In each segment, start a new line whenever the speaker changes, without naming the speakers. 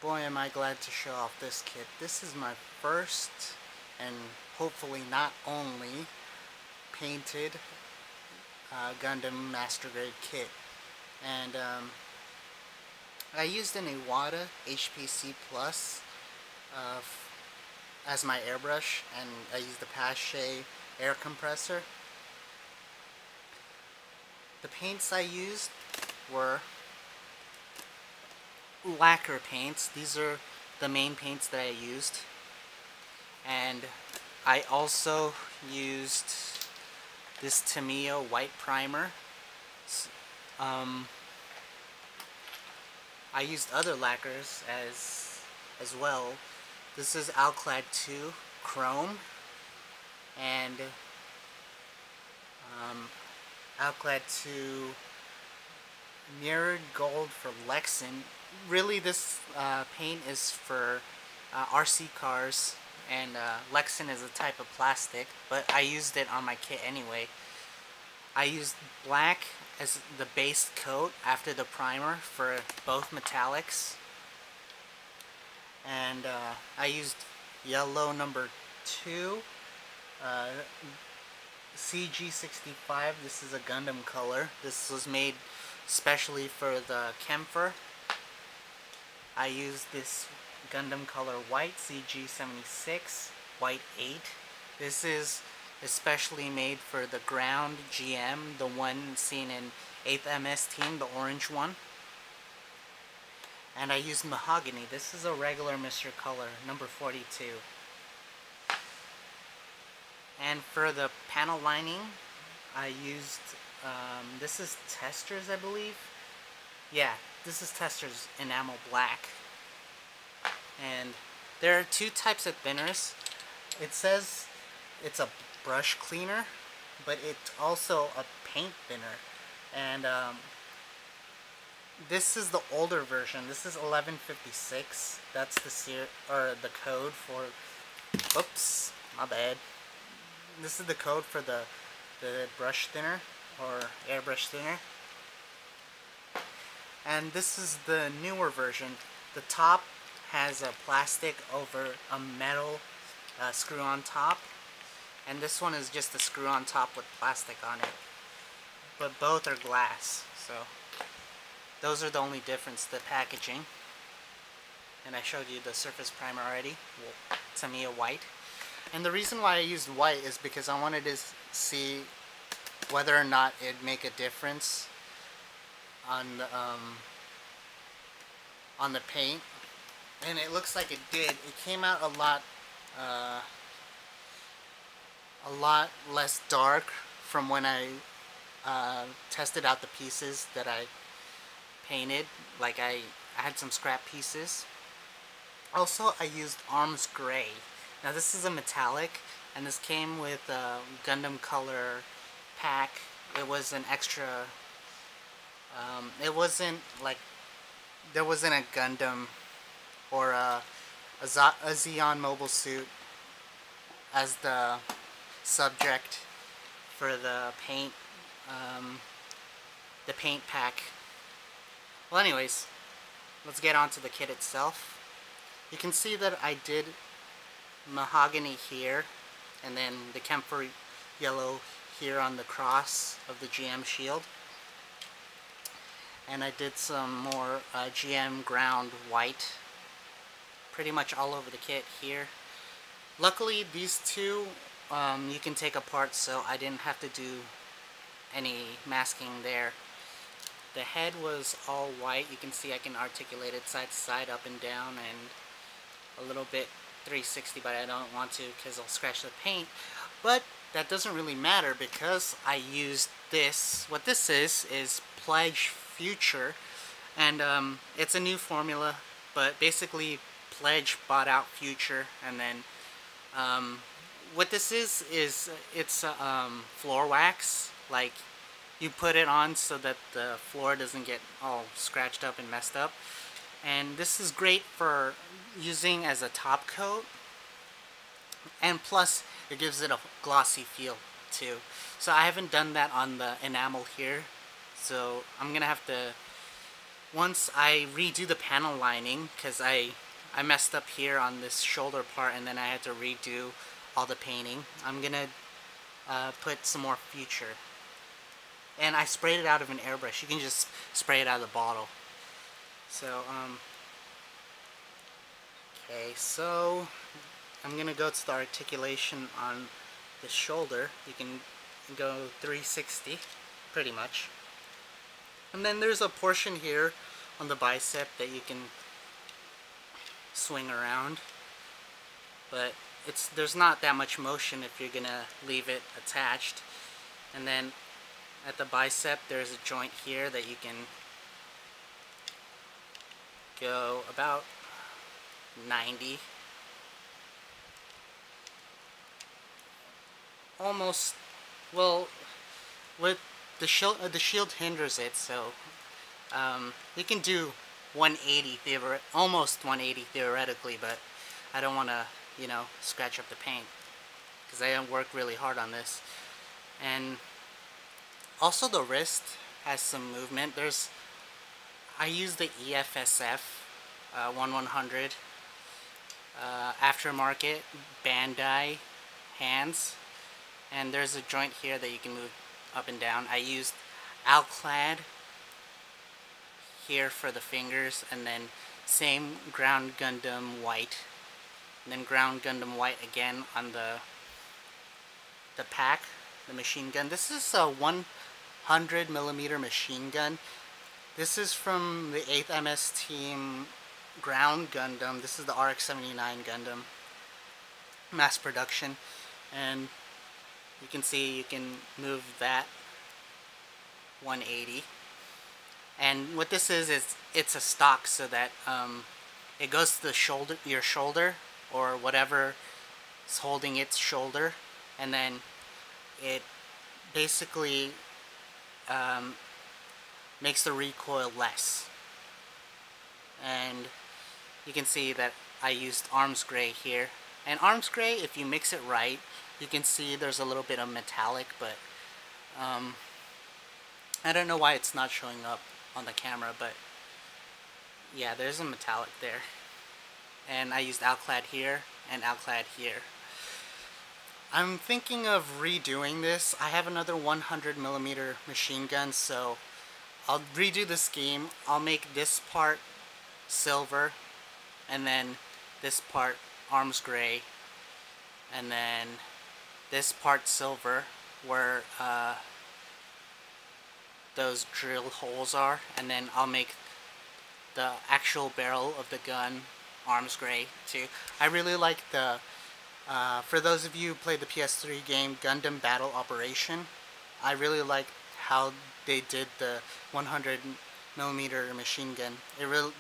Boy, am I glad to show off this kit. This is my first, and hopefully not only, painted Gundam Master Grade kit. And I used an Iwata HPC Plus as my airbrush, and I used the Pache air compressor. The paints I used were lacquer paints. These are the main paints that I used. And I also used this Tamiya white primer. I used other lacquers as well. This is Alclad 2 Chrome and Alclad 2 Mirrored Gold for Lexan. Really, this paint is for RC cars, and Lexan is a type of plastic, but I used it on my kit anyway. I used black as the base coat after the primer for both metallics, and I used yellow number 2, CG65. This is a Gundam color. This was made specially for the Kemper. I used this Gundam color white, CG76, white 8. This is especially made for the ground GM, the one seen in 8th MS Team, the orange one. And I used mahogany. This is a regular Mr. Color, number 42. And for the panel lining, I used, this is Testers, I believe. Yeah, this is Testers enamel black. And there are two types of thinners. It says it's a brush cleaner, but it's also a paint thinner. And this is the older version. This is 1156. That's the code for. Oops, my bad. This is the code for the brush thinner or airbrush thinner. And this is the newer version. The top has a plastic over a metal screw on top, and this one is just a screw on top with plastic on it, but both are glass. So those are the only difference, the packaging. And I showed you the surface primer already, Tamiya white. And the reason why I used white is because I wanted to see whether or not it'd make a difference on the paint, and it looks like it did. It came out a lot less dark from when I tested out the pieces that I painted. Like I had some scrap pieces. Also, I used Arms Gray. Now this is a metallic, and this came with a Gundam color pack. It was an extra. It wasn't like there wasn't a Gundam or a Zeon mobile suit as the subject for the paint pack. Well, anyways, let's get on to the kit itself. You can see that I did mahogany here, and then the camphor yellow here on the cross of the GM shield. And I did some more GM ground white pretty much all over the kit here. Luckily, these two you can take apart, so I didn't have to do any masking there. The head was all white. You can see I can articulate it side to side, up and down, and a little bit 360, but I don't want to because I'll scratch the paint. But that doesn't really matter because I used this. What this is Pledge Future, and it's a new formula, but basically Pledge bought out Future, and then what this is it's floor wax. Like, you put it on so that the floor doesn't get all scratched up and messed up, and this is great for using as a top coat, and plus it gives it a glossy feel too. So I haven't done that on the enamel here, so I'm gonna have to once I redo the panel lining, because I messed up here on this shoulder part and then I had to redo all the painting, I'm gonna put some more future. And I sprayed it out of an airbrush. You can just spray it out of the bottle. So, okay, so I'm gonna go to the articulation on the shoulder. You can go 360, pretty much. And then there's a portion here on the bicep that you can swing around, but there's not that much motion if you're gonna leave it attached. And then at the bicep there's a joint here that you can go about 90, almost. Well, with the shield hinders it, so you can do 180 almost 180 theoretically, but I don't want to, you know, scratch up the paint because I work really hard on this. And also the wrist has some movement. I use the EFSF 1100 aftermarket Bandai hands, and there's a joint here that you can move up and down. I used Alclad here for the fingers, and then same Ground Gundam white, and then Ground Gundam white again on the pack, the machine gun. This is a 100mm machine gun. This is from the 8th MS Team Ground Gundam. This is the RX-79 Gundam mass production, and you can see you can move that 180. And what this is it's a stock, so that it goes to the shoulder, your shoulder, or whatever is holding its shoulder, and then it basically makes the recoil less. And you can see that I used arms gray here. And arms gray, if you mix it right, you can see there's a little bit of metallic, but I don't know why it's not showing up on the camera, but yeah, there's a metallic there. And I used Alclad here and Alclad here. I'm thinking of redoing this. I have another 100mm machine gun, so I'll redo the scheme. I'll make this part silver, and then this part arms gray, and then this part silver where those drill holes are, and then I'll make the actual barrel of the gun arms gray too. I really like the for those of you who played the PS3 game Gundam Battle Operation, I really like how they did the 100mm machine gun.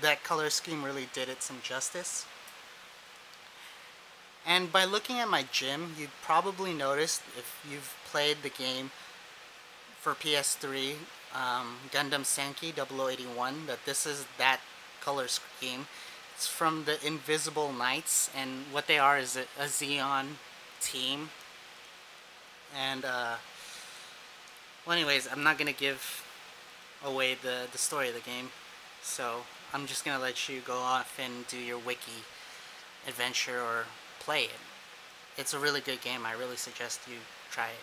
That color scheme really did it some justice. And by looking at my gym, you'd probably noticed, if you've played the game for PS3, Gundam Senki 0081, that this is that color scheme. It's from the Invisible Knights, and what they are is a Xeon team. And well, anyways, I'm not gonna give away the story of the game, so I'm just gonna let you go off and do your wiki adventure or play it. It's a really good game. I really suggest you try it.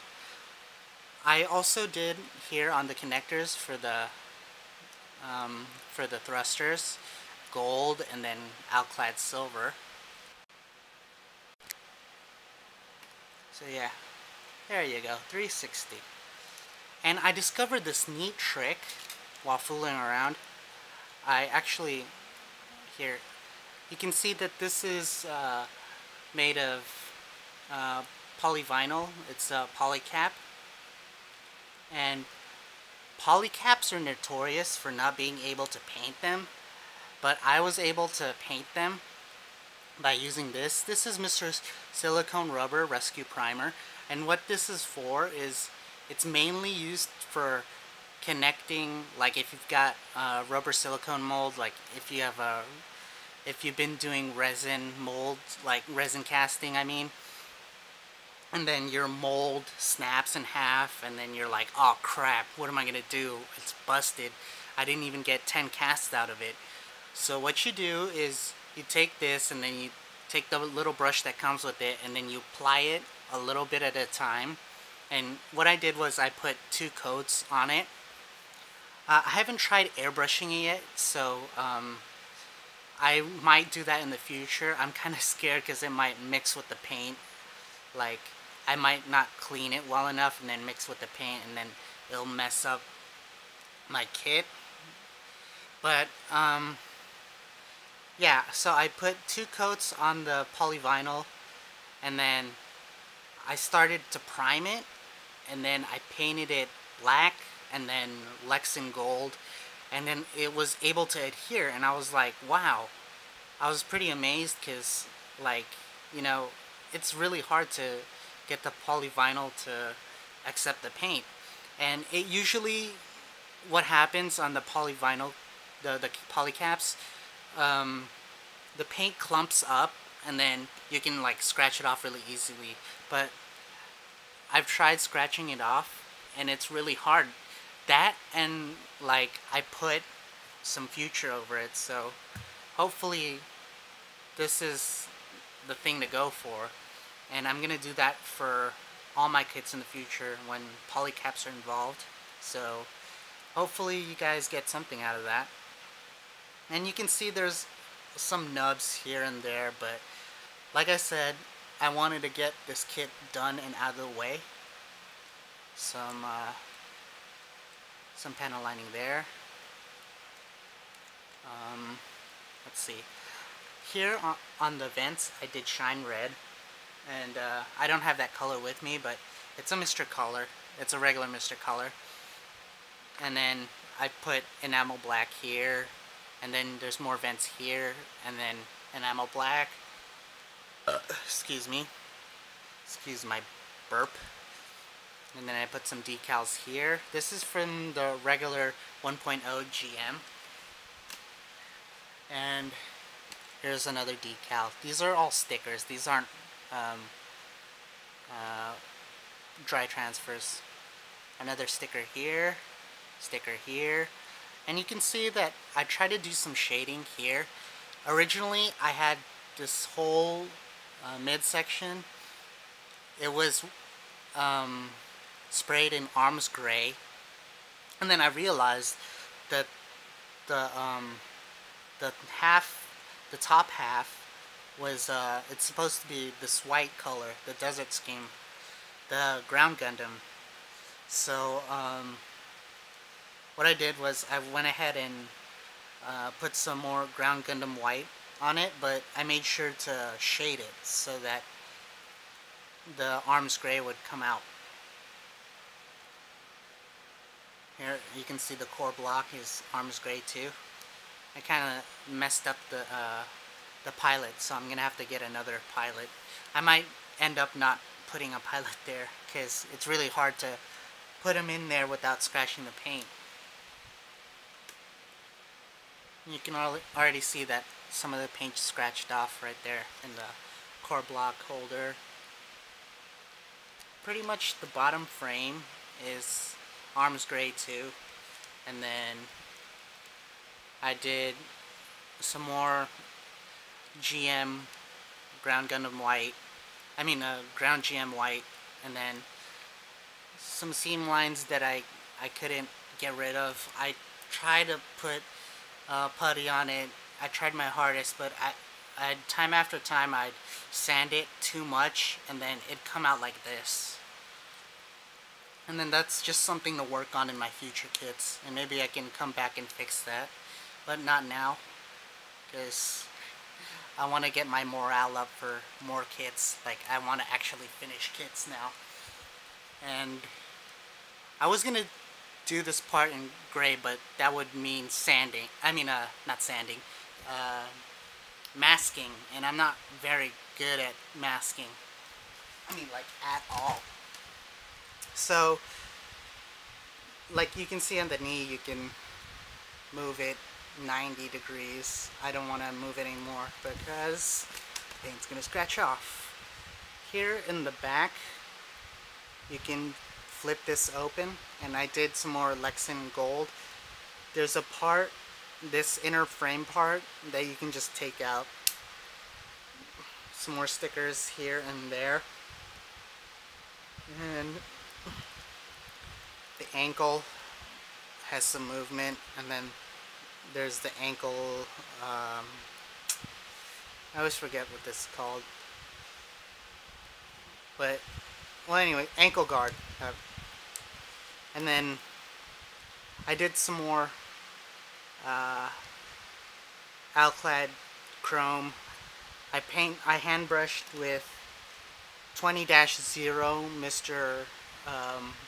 I also did here on the connectors for the thrusters, gold and then Alclad silver. So yeah, there you go, 360. And I discovered this neat trick while fooling around. I actually, here, you can see that this is made of polyvinyl. It's a polycap. And polycaps are notorious for not being able to paint them, but I was able to paint them by using this. This is Mr. Silicone Rubber Rescue Primer, and what this is for is it's mainly used for connecting, like if you've got rubber silicone mold, like if you've been doing resin mold, like resin casting, I mean, and then your mold snaps in half, and then you're like, oh crap, what am I gonna do? It's busted. I didn't even get 10 casts out of it. So what you do is you take this and then you take the little brush that comes with it and then you apply it a little bit at a time. And what I did was I put 2 coats on it. I haven't tried airbrushing it yet, so I might do that in the future. I'm kind of scared because it might mix with the paint. Like, I might not clean it well enough and then mix with the paint and then it'll mess up my kit. But, yeah, so I put 2 coats on the polyvinyl and then I started to prime it and then I painted it black and then Lexan gold, and then it was able to adhere, and I was like, wow. I was pretty amazed because, like, you know, it's really hard to get the polyvinyl to accept the paint. And it usually, what happens on the polyvinyl, the polycaps, the paint clumps up and then you can like scratch it off really easily. But I've tried scratching it off and it's really hard. That and like I put some future over it, so hopefully this is the thing to go for. And I'm gonna do that for all my kits in the future when polycaps are involved. So hopefully you guys get something out of that. And you can see there's some nubs here and there, but like I said, I wanted to get this kit done and out of the way. Some panel lining there. Let's see. Here on the vents, I did shine red, and I don't have that color with me, but it's a Mr. Color. It's a regular Mr. Color. And then I put enamel black here, and then there's more vents here, and then enamel black. Excuse me. Excuse my burp. And then I put some decals here. This is from the regular 1.0 GM. And here's another decal. These are all stickers. These aren't dry transfers. Another sticker here. Sticker here. And you can see that I tried to do some shading here. Originally, I had this whole midsection. It was sprayed in arms gray, and then I realized that the top half was it's supposed to be this white color, the desert scheme, the ground Gundam. So what I did was I went ahead and put some more ground Gundam white on it, but I made sure to shade it so that the arms gray would come out. Here you can see the core block is arms gray too. I kind of messed up the pilot, so I'm gonna have to get another pilot. I might end up not putting a pilot there because it's really hard to put them in there without scratching the paint. You can already see that some of the paint scratched off right there in the core block holder. Pretty much the bottom frame is arms gray too, and then I did some more GM ground Gundam white, ground GM white, and then some seam lines that I couldn't get rid of. I tried to put putty on it. I tried my hardest, but I time after time I'd sand it too much and then it'd come out like this. And then that's just something to work on in my future kits, and maybe I can come back and fix that, but not now, because I want to get my morale up for more kits. Like, I want to actually finish kits now. And I was gonna do this part in gray, but that would mean sanding. Not sanding, masking, and I'm not very good at masking. Like, at all. So, like you can see on the knee, you can move it 90 degrees. I don't want to move it anymore because paint's gonna scratch off. Here in the back, you can flip this open, and I did some more Lexan gold. there's a part, this inner frame part, that you can just take out. Some more stickers here and there. And the ankle has some movement, and then there's the ankle, I always forget what this is called. But, well, anyway, ankle guard. And then I did some more Alclad chrome. I hand brushed with 20-0 Mr.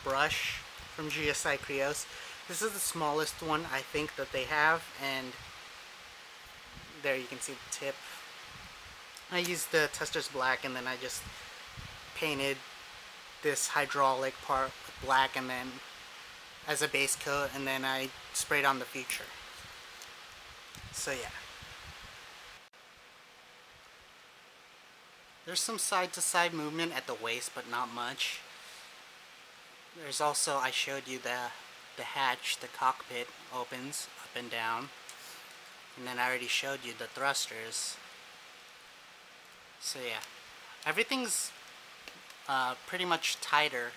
Brush from GSI Krios. This is the smallest one I think that they have, and there you can see the tip. I used the Tester's black, and then I just painted this hydraulic part with black, and then as a base coat, and then I sprayed on the feature. So yeah. There's some side-to-side movement at the waist, but not much. There's also, I showed you the hatch, the cockpit opens up and down. And then I already showed you the thrusters. So yeah, everything's pretty much tighter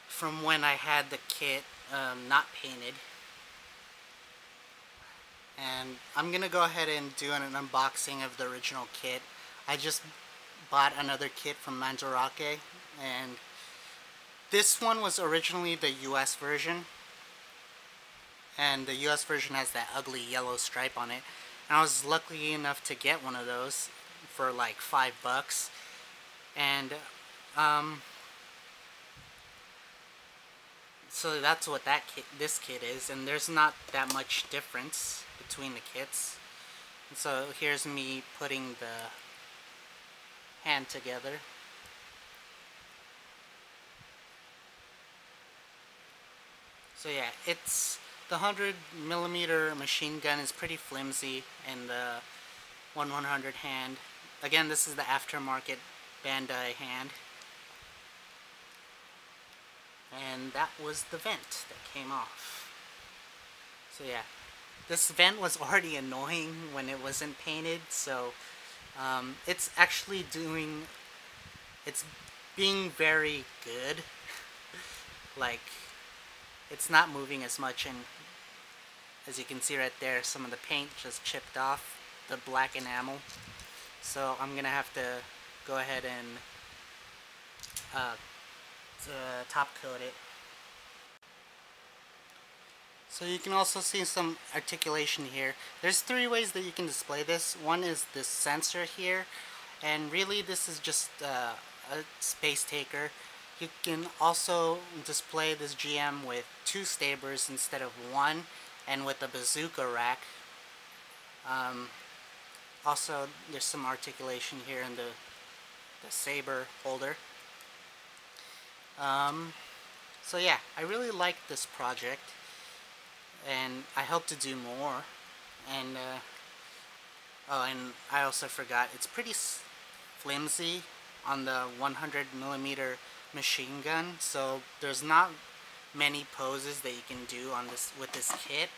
from when I had the kit not painted. And I'm gonna go ahead and do an unboxing of the original kit. I just bought another kit from Manzarake, and this one was originally the US version, and the US version has that ugly yellow stripe on it, and I was lucky enough to get one of those for like $5, and so that's what this kit is, and there's not that much difference between the kits. And so here's me putting the hand together. So yeah, it's the 100mm machine gun is pretty flimsy, and the 1/100 hand. Again, this is the aftermarket Bandai hand. And that was the vent that came off. So yeah, this vent was already annoying when it wasn't painted, so it's actually it's being very good. Like, it's not moving as much, and as you can see right there, some of the paint just chipped off the black enamel. So I'm gonna have to go ahead and top coat it. So you can also see some articulation here. There's 3 ways that you can display this. One is this sensor here, and really this is just a space taker. You can also display this GM with 2 stabers instead of 1, and with a bazooka rack. Also, there's some articulation here in the saber holder. So yeah, I really like this project, and I hope to do more. And oh, and I also forgot, it's pretty flimsy on the 100mm machine gun, so there's not many poses that you can do on this with this kit.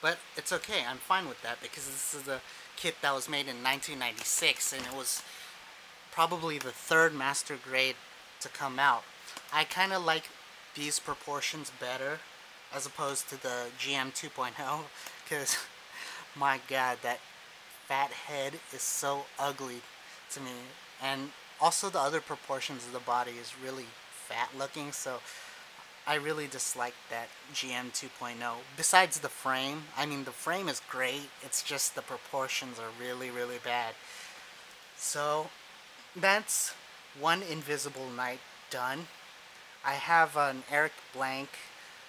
But it's okay, I'm fine with that, because this is a kit that was made in 1996, and it was probably the 3rd master grade to come out. I kind of like these proportions better as opposed to the GM 2.0, because my god, that fat head is so ugly to me. And also the other proportions of the body is really fat looking, so I really dislike that GM 2.0. Besides the frame, I mean, the frame is great, it's just the proportions are really, really bad. So that's one Invisible Knight done. I have an Eric Blank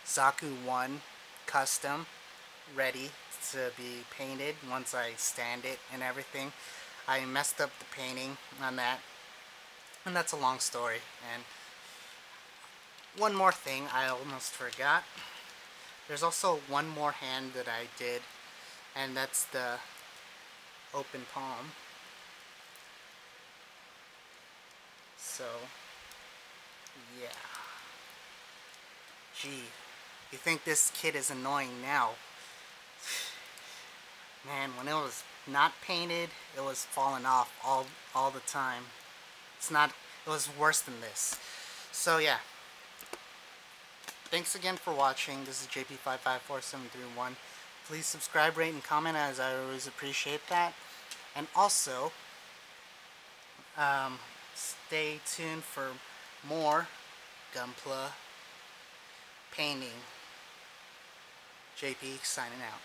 Zaku 1 custom ready to be painted once I stand it and everything. I messed up the painting on that, and that's a long story. And one more thing I almost forgot. There's also one more hand that I did, and that's the open palm. So yeah, gee, You think this kit is annoying now. Man, when it was not painted, it was falling off all the time. It was worse than this. So yeah. Thanks again for watching. This is JP554731. Please subscribe, rate, and comment, as I always appreciate that. And also, stay tuned for more Gunpla painting. JP signing out.